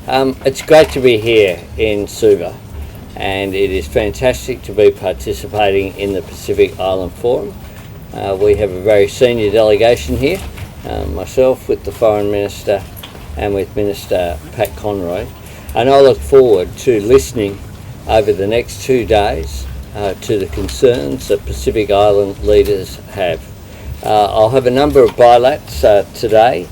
It's great to be here in Suva, and it is fantastic to be participating in the Pacific Island Forum. We have a very senior delegation here, myself with the Foreign Minister and with Minister Pat Conroy, and I look forward to listening over the next 2 days to the concerns that Pacific Island leaders have. I'll have a number of bilats today.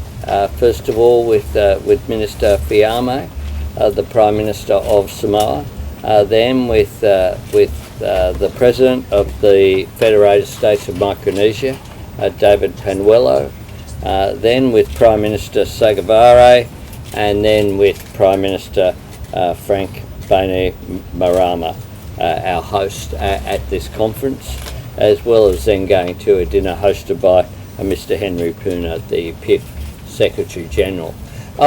First of all, with Minister Fiame, the Prime Minister of Samoa, then with the President of the Federated States of Micronesia, David Panuelo, then with Prime Minister Sagavare, and then with Prime Minister Frank Bainimarama, our host at this conference, as well as then going to a dinner hosted by Mr. Henry Puna, the PIF Secretary General.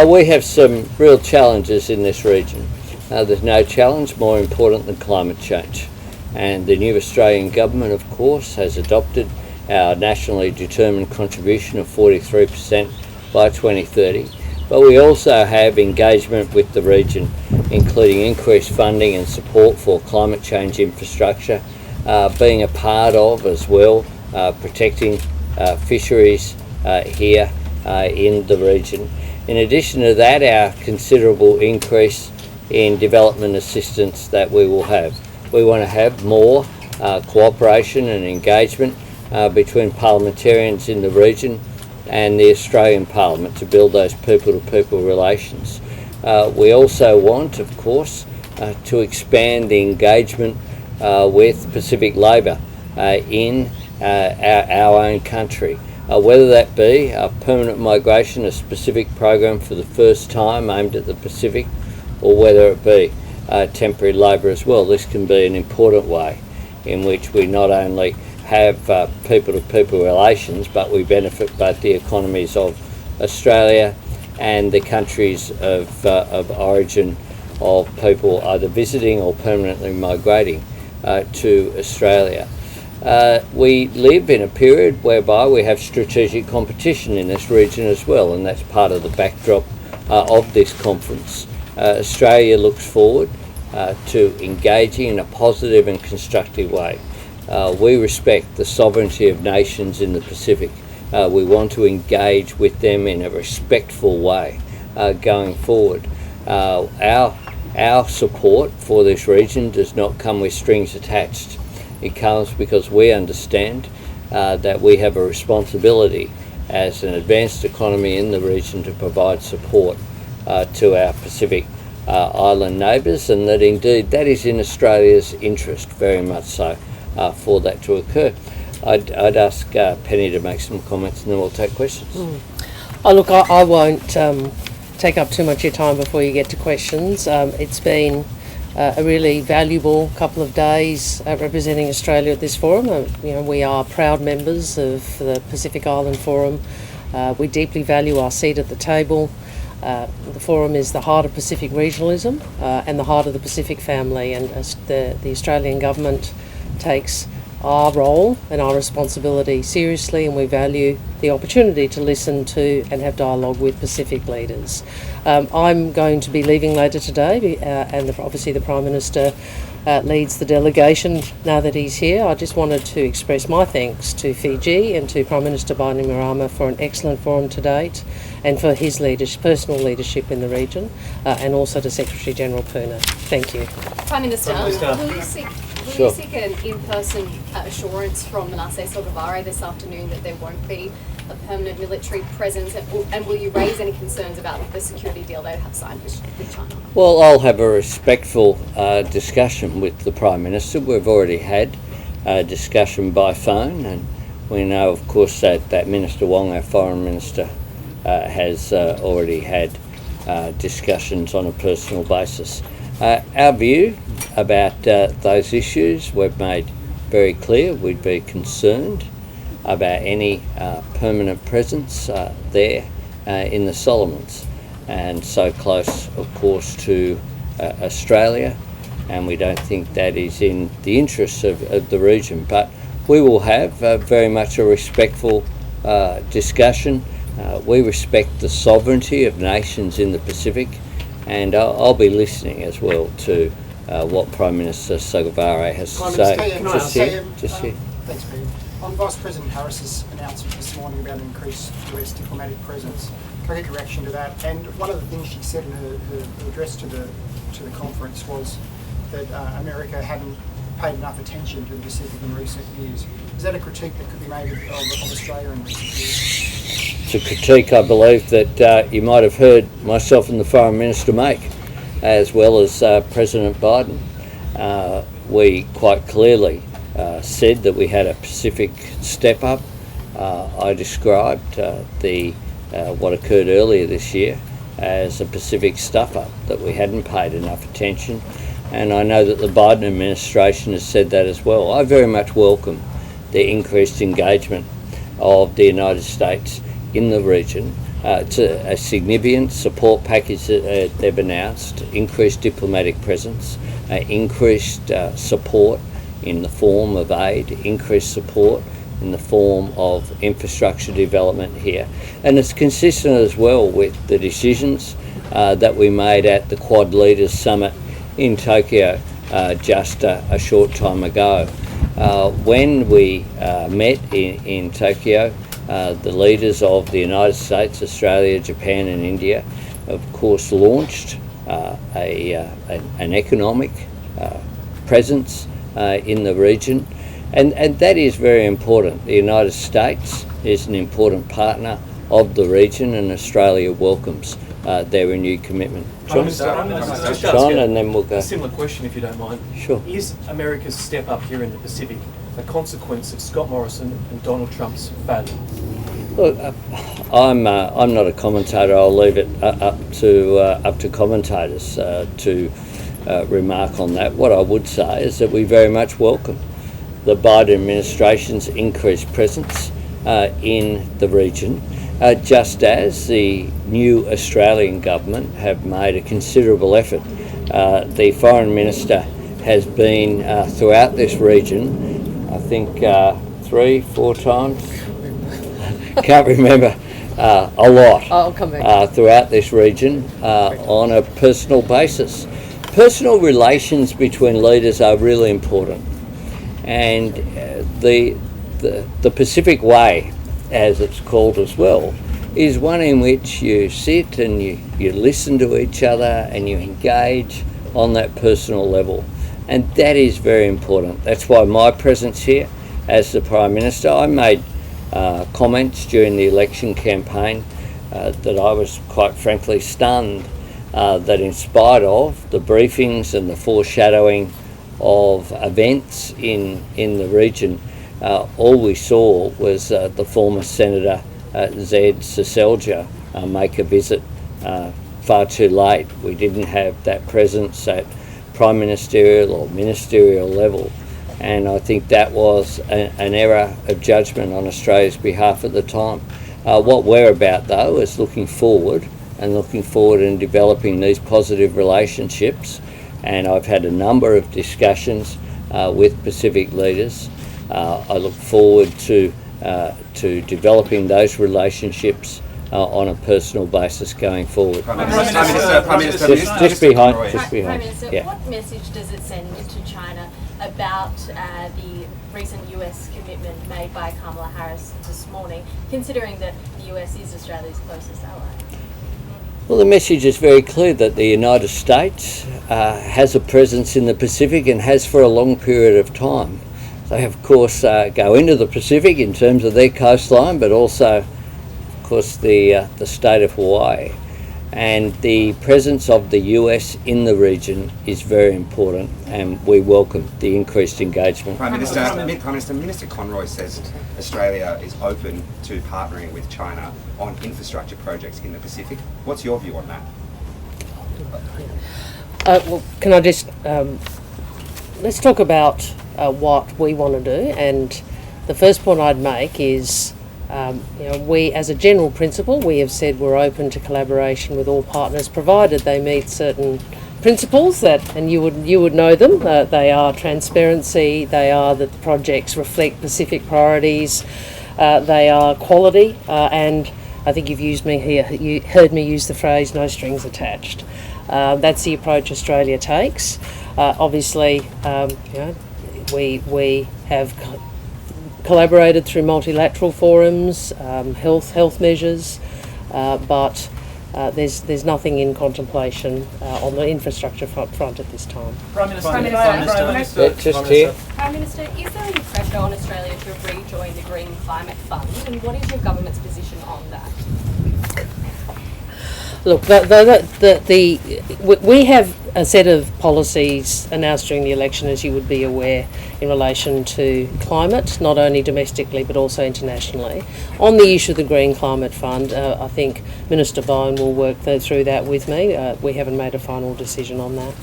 We have some real challenges in this region. There's no challenge more important than climate change. And the new Australian government, of course, has adopted our nationally determined contribution of 43% by 2030. But we also have engagement with the region, including increased funding and support for climate change infrastructure, being a part of as well, protecting fisheries here in the region. In addition to that, our considerable increase in development assistance that we will have. We want to have more cooperation and engagement between parliamentarians in the region and the Australian Parliament to build those people-to-people relations. We also want, of course, to expand the engagement with Pacific Labour in our own country, whether that be a permanent migration, a specific program for the first time aimed at the Pacific, or whether it be temporary labour as well. This can be an important way in which we not only have people-to-people relations, but we benefit both the economies of Australia and the countries of origin of people either visiting or permanently migrating to Australia. We live in a period whereby we have strategic competition in this region as well, and that's part of the backdrop of this conference. Australia looks forward to engaging in a positive and constructive way. We respect the sovereignty of nations in the Pacific. We want to engage with them in a respectful way going forward. Our support for this region does not come with strings attached. It comes because we understand that we have a responsibility as an advanced economy in the region to provide support to our Pacific Island neighbours, and that indeed that is in Australia's interest, very much so, for that to occur. I'd ask Penny to make some comments and then we'll take questions. Oh, look, I won't take up too much of your time before you get to questions. It's been a really valuable couple of days representing Australia at this forum. We are proud members of the Pacific Island Forum. We deeply value our seat at the table. The forum is the heart of Pacific regionalism and the heart of the Pacific family, and the Australian government takes our role and our responsibility seriously, and we value the opportunity to listen to and have dialogue with Pacific leaders. I'm going to be leaving later today, and obviously the Prime Minister leads the delegation now that he's here. I just wanted to express my thanks to Fiji and to Prime Minister Bainimarama for an excellent forum to date, and for his personal leadership in the region, and also to Secretary General Puna. Thank you. Prime Minister, will you seek an in-person assurance from Manasseh Sogavare this afternoon that there won't be a permanent military presence, and will you raise any concerns about the security deal they have signed with China? Well, I'll have a respectful discussion with the Prime Minister. We've already had a discussion by phone, and we know, of course, that Minister Wong, our Foreign Minister, has already had discussions on a personal basis. Our view about those issues, we've made very clear. We'd be concerned about any permanent presence there in the Solomons, and so close, of course, to Australia, and we don't think that is in the interests of the region. But we will have very much a respectful discussion. We respect the sovereignty of nations in the Pacific, and I'll be listening as well to what Prime Minister Sogavare has to say. Just here. Thanks, Peter. On Vice President Harris's announcement this morning about an increased US diplomatic presence, can I get your reaction to that? And one of the things she said in her address to the conference was that America hadn't paid enough attention to the Pacific in recent years. Is that a critique that could be made of Australia in recent years? It's a critique, I believe, that you might have heard myself and the Foreign Minister make, as well as President Biden. We quite clearly said that we had a Pacific step up. I described what occurred earlier this year as a Pacific stuff up, that we hadn't paid enough attention, and I know that the Biden administration has said that as well. I very much welcome the increased engagement of the United States in the region. It's a significant support package that they've announced, increased diplomatic presence, increased support in the form of aid, increased support in the form of infrastructure development here. And it's consistent as well with the decisions that we made at the Quad Leaders Summit in Tokyo just a short time ago. When we met in Tokyo, the leaders of the United States, Australia, Japan and India, of course, launched an economic presence in the region, and that is very important. The United States is an important partner of the region, and Australia welcomes their renewed commitment. John, and then we'll go. A similar question, if you don't mind. Sure. Is America's step up here in the Pacific a consequence of Scott Morrison and Donald Trump's failure? Look, I'm not a commentator. I'll leave it up to commentators to remark on that. What I would say is that we very much welcome the Biden administration's increased presence in the region, just as the new Australian government have made a considerable effort. The Foreign Minister has been throughout this region, I think 3-4 times, can't remember, a lot. I'll come back. Throughout this region on a personal basis. Personal relations between leaders are really important, and the Pacific Way, as it's called as well, is one in which you sit and you listen to each other and you engage on that personal level, and that is very important. That's why my presence here as the Prime Minister, I made comments during the election campaign that I was quite frankly stunned that in spite of the briefings and the foreshadowing of events in the region, all we saw was the former Senator Zed Seselja make a visit far too late. We didn't have that presence at prime ministerial or ministerial level, and I think that was an error of judgment on Australia's behalf at the time. What we're about though is looking forward and developing these positive relationships, and I've had a number of discussions with Pacific leaders. I look forward to developing those relationships on a personal basis going forward. Prime Minister, just behind. Prime Minister, Yeah. what message does it send to China about the recent US commitment made by Kamala Harris this morning, considering that the US is Australia's closest ally? Well, the message is very clear that the United States has a presence in the Pacific and has for a long period of time. They, of course, go into the Pacific in terms of their coastline, but also, of course, the state of Hawaii. And the presence of the US in the region is very important, and we welcome the increased engagement. Prime Minister Conroy says Australia is open to partnering with China on infrastructure projects in the Pacific. What's your view on that? Well, can I just let's talk about what we want to do, and the first point I'd make is we, as a general principle, we have said we're open to collaboration with all partners, provided they meet certain principles that, and you would know them. They are transparency. They are that the projects reflect Pacific priorities. They are quality, and I think you've used me here. You heard me use the phrase "no strings attached." That's the approach Australia takes. Obviously, we have collaborated through multilateral forums, health measures, but there's nothing in contemplation on the infrastructure front at this time. Prime Minister. Prime Minister. Just here. Prime Minister, is there any pressure on Australia to rejoin the Green Climate Fund, and what is your government's position on that? Look, we have a set of policies announced during the election, as you would be aware, in relation to climate, not only domestically but also internationally. On the issue of the Green Climate Fund, I think Minister Bowen will work through that with me. We haven't made a final decision on that.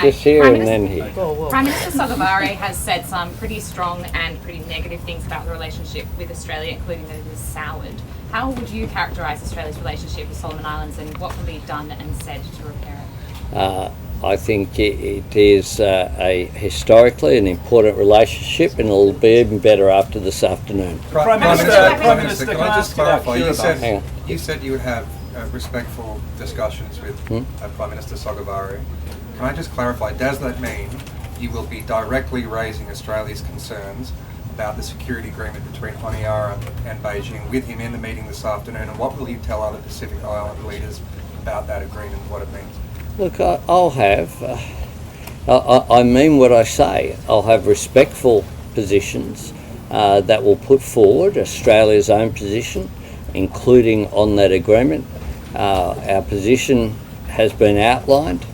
Just here and then here. Prime Minister Sogavare has said some pretty strong and pretty negative things about the relationship with Australia, including that it is soured. How would you characterise Australia's relationship with Solomon Islands, and what can be done and said to repair it? I think it is historically an important relationship, and it'll be even better after this afternoon. Prime Minister, can I just clarify? Hang on. You said you would have respectful discussions with Prime Minister Sogavare. Can I just clarify, does that mean you will be directly raising Australia's concerns about the security agreement between Honiara and Beijing with him in the meeting this afternoon, and what will you tell other Pacific Island leaders about that agreement and what it means? Look, I'll have, I mean what I say. I'll have respectful positions that will put forward Australia's own position, including on that agreement. Our position has been outlined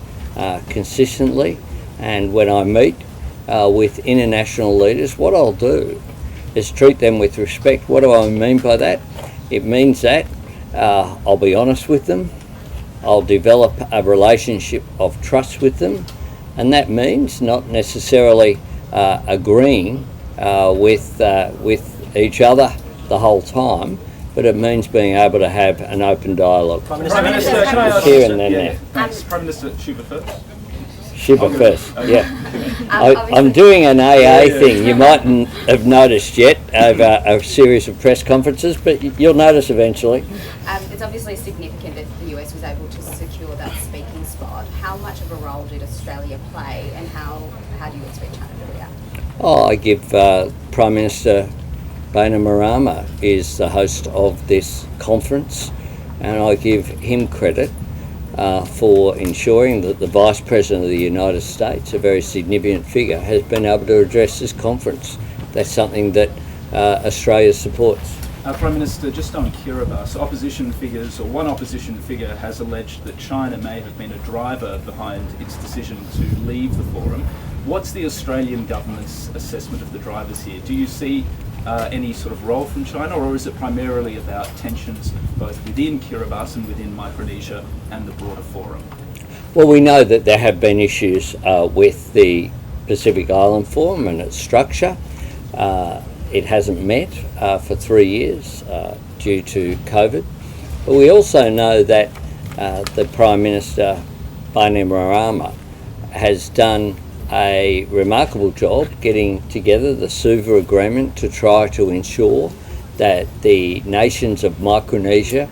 consistently, and when I meet with international leaders, what I'll do is treat them with respect. What do I mean by that? It means that I'll be honest with them, I'll develop a relationship of trust with them, and that means not necessarily agreeing with each other the whole time, but it means being able to have an open dialogue. Prime Minister, can I ask Here and then there. Thanks. Prime Minister, Shiva first. Shiva first, yeah. I'm doing an AA thing. You mightn't have noticed yet over a series of press conferences, but you'll notice eventually. It's obviously significant that the US was able to secure that speaking spot. How much of a role did Australia play, and how do you expect China to react? I give Prime Minister Bainimarama is the host of this conference, and I give him credit for ensuring that the Vice President of the United States, a very significant figure, has been able to address this conference. That's something that Australia supports. Prime Minister, just on Kiribati, opposition figures, or one opposition figure has alleged that China may have been a driver behind its decision to leave the forum. What's the Australian government's assessment of the drivers here? Do you see any sort of role from China, or is it primarily about tensions both within Kiribati and within Micronesia and the broader forum? Well, we know that there have been issues with the Pacific Island Forum and its structure. It hasn't met for 3 years due to COVID. But we also know that the Prime Minister, Bainimarama, has done a remarkable job getting together the Suva agreement to try to ensure that the nations of Micronesia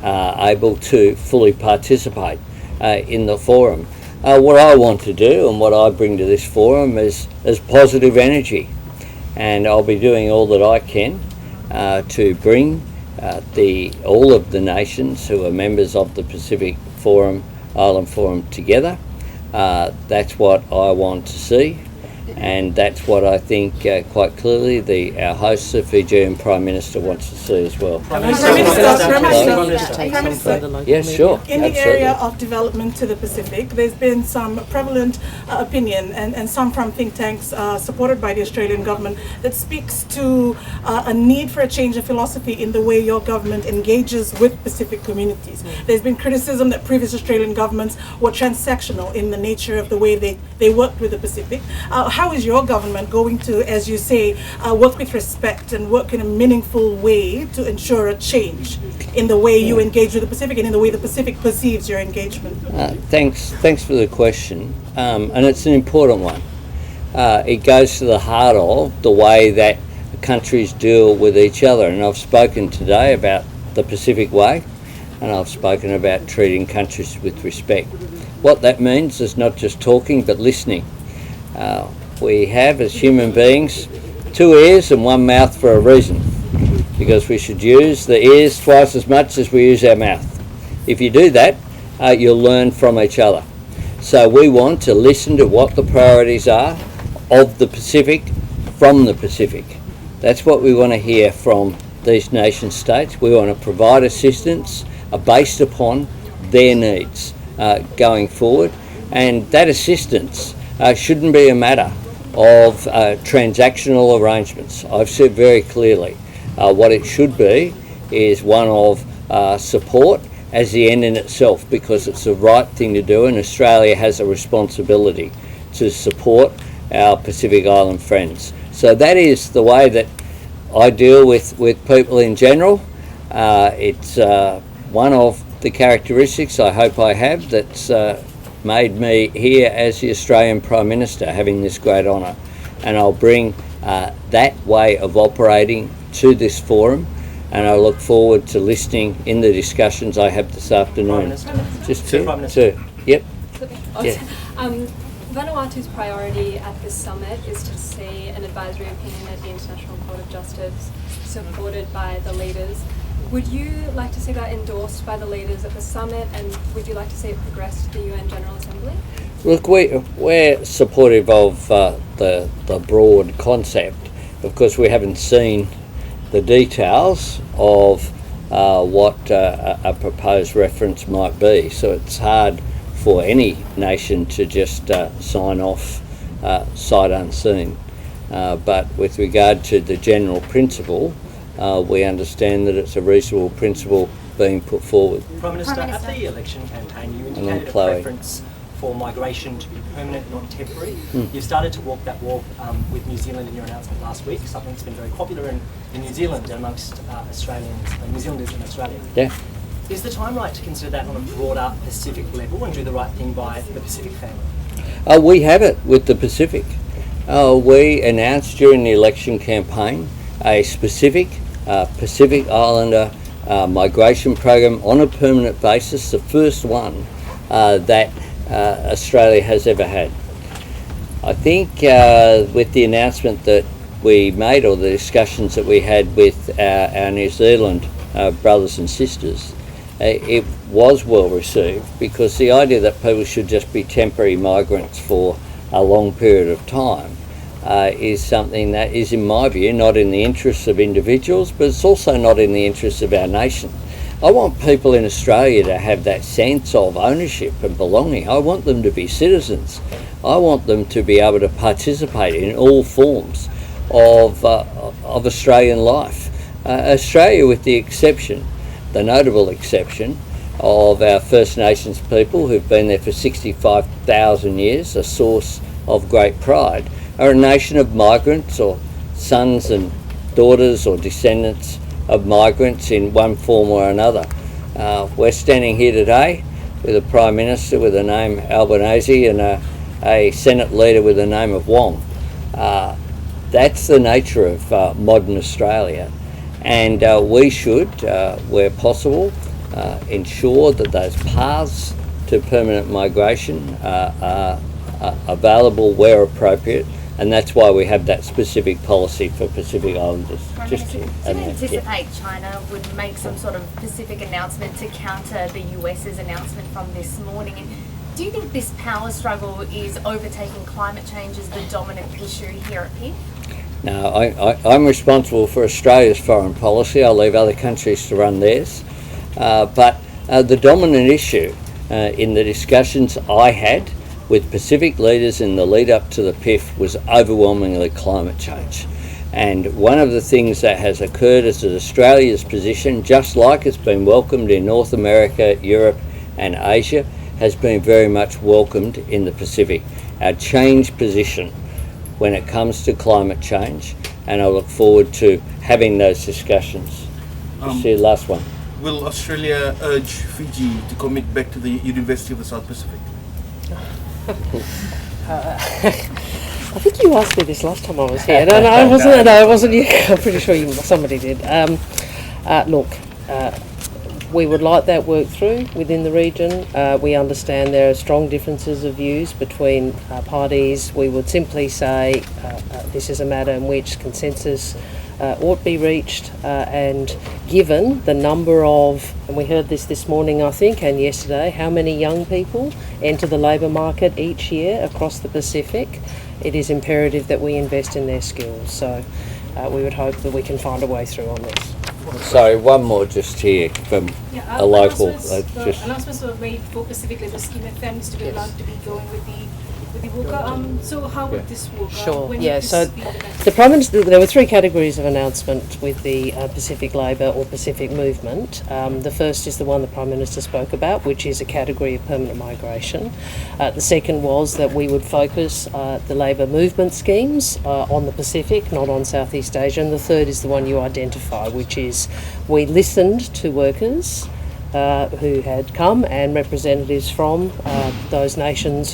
are able to fully participate in the forum. What I want to do and what I bring to this forum is positive energy, and I'll be doing all that I can to bring all of the nations who are members of the Pacific Island Forum together. That's what I want to see, and that's what I think quite clearly our host, the Fijian Prime Minister, wants to see as well. Prime Minister, Yes, sure. in the area of development to the Pacific, there's been some prevalent opinion and some from think tanks supported by the Australian government that speaks to a need for a change of philosophy in the way your government engages with Pacific communities. There's been criticism that previous Australian governments were transactional in the nature of the way they worked with the Pacific. How is your government going to, as you say, work with respect and work in a meaningful way to ensure a change in the way you engage with the Pacific and in the way the Pacific perceives your engagement? Thanks for the question, and it's an important one. It goes to the heart of the way that countries deal with each other, and I've spoken today about the Pacific Way. and I've spoken about treating countries with respect. What that means is not just talking but listening. We have, as human beings, 2 ears and 1 mouth for a reason, because we should use the ears twice as much as we use our mouth. If you do that, you'll learn from each other. So we want to listen to what the priorities are of the Pacific from the Pacific. That's what we want to hear from these nation states. We want to provide assistance based upon their needs going forward, and that assistance shouldn't be a matter of transactional arrangements. I've said very clearly what it should be is one of support as the end in itself, because it's the right thing to do, and Australia has a responsibility to support our Pacific Island friends. So that is the way that I deal with people in general. It's one of the characteristics I hope I have that's made me here as the Australian Prime Minister, having this great honour, and I'll bring that way of operating to this forum, and I look forward to listening in the discussions I have this afternoon. Just two. Yep. Yeah. Vanuatu's priority at this summit is to see an advisory opinion at the International Court of Justice supported by the leaders. Would you like to see that endorsed by the leaders at the summit, and would you like to see it progress to the UN General Assembly? Look, we're supportive of the broad concept. Of course, we haven't seen the details of what a proposed reference might be, so it's hard for any nation to just sign off sight unseen. But with regard to the general principle, we understand that it's a reasonable principle being put forward. Prime Minister, at the election campaign, you indicated a preference for migration to be permanent, not temporary. You've started to walk that walk with New Zealand in your announcement last week, something that's been very popular in New Zealand amongst Australians, New Zealanders in Australia. Yeah. Is the time right to consider that on a broader Pacific level and do the right thing by the Pacific family? We have it with the Pacific. We announced during the election campaign a specific Pacific Islander migration program on a permanent basis, the first one that Australia has ever had. I think with the announcement that we made, or the discussions that we had with our New Zealand brothers and sisters, it was well received, because the idea that people should just be temporary migrants for a long period of time is something that is, in my view, not in the interests of individuals, but it's also not in the interests of our nation. I want people in Australia to have that sense of ownership and belonging. I want them to be citizens. I want them to be able to participate in all forms of Australian life. Australia, with the exception, the notable exception, of our First Nations people who've been there for 65,000 years, a source of great pride, are a nation of migrants, or sons and daughters or descendants of migrants in one form or another. We're standing here today with a Prime Minister with the name Albanese and a Senate leader with the name of Wong. That's the nature of modern Australia, and we should, where possible, ensure that those paths to permanent migration are available where appropriate, and that's why we have that specific policy for Pacific Islanders. Do you anticipate China would make some sort of Pacific announcement to counter the US's announcement from this morning? And do you think this power struggle is overtaking climate change as the dominant issue here at PIF? No, I'm responsible for Australia's foreign policy. I'll leave other countries to run theirs. But the dominant issue in the discussions I had with Pacific leaders in the lead up to the PIF was overwhelmingly climate change. And one of the things that has occurred is that Australia's position, just like it's been welcomed in North America, Europe and Asia, has been very much welcomed in the Pacific. Our changed position when it comes to climate change, and I look forward to having those discussions. See the last one. Will Australia urge Fiji to commit back to the University of the South Pacific? I think you asked me this last time I was here. No, it wasn't you. I'm pretty sure somebody did. Look, we would like that work through within the region. We understand there are strong differences of views between parties. We would simply say this is a matter in which consensus ought be reached, and given the number of, and we heard this morning I think and yesterday, how many young people enter the labour market each year across the Pacific, it is imperative that we invest in their skills. So we would hope that we can find a way through on this. Sorry, one more just here from a local. Announcements were made for Pacific Labour Scheme and families to be allowed to be going with the worker. So how would this work? Sure. Yeah. So the Prime Minister, there were three categories of announcement with the Pacific Labour or Pacific Movement. The first is the one the Prime Minister spoke about, which is a category of permanent migration. The second was that we would focus the labour movement schemes on the Pacific, not on Southeast Asia. And the third is the one you identify, which is we listened to workers who had come and representatives from those nations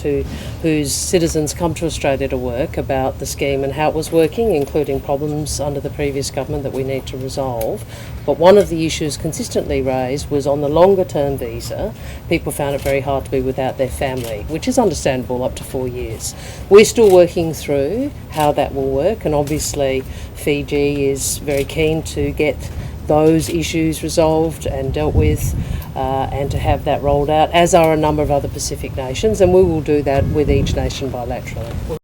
whose citizens come to Australia to work about the scheme and how it was working, including problems under the previous government that we need to resolve. But one of the issues consistently raised was on the longer term visa, people found it very hard to be without their family, which is understandable up to 4 years. We're still working through how that will work, and obviously Fiji is very keen to get those issues resolved and dealt with, and to have that rolled out, as are a number of other Pacific nations, and we will do that with each nation bilaterally.